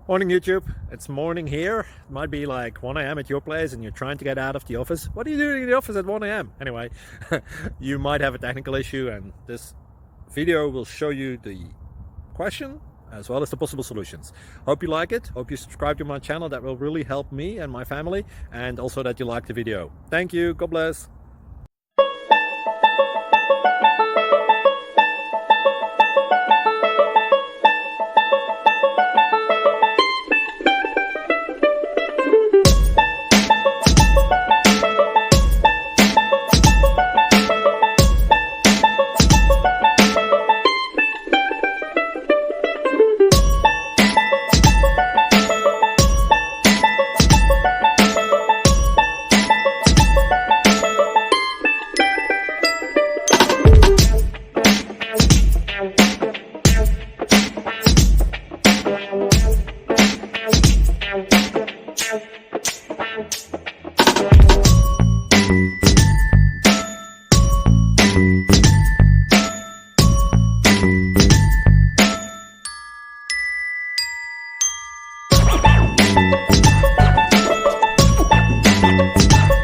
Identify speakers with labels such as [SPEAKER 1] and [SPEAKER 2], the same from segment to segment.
[SPEAKER 1] Morning YouTube, it's morning here. It might be like 1 a.m. at your place and you're trying to get out of the office. What are you doing in the office at 1 a.m.? Anyway, you might have a technical issue and this video will show you the question as well as the possible solutions. Hope you like it, hope you subscribe to my channel. That will really help me and my family, and also that you like the video. Thank you, God bless.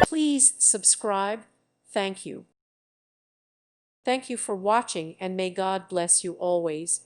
[SPEAKER 2] Please subscribe. Thank you. Thank you for watching, and may God bless you always.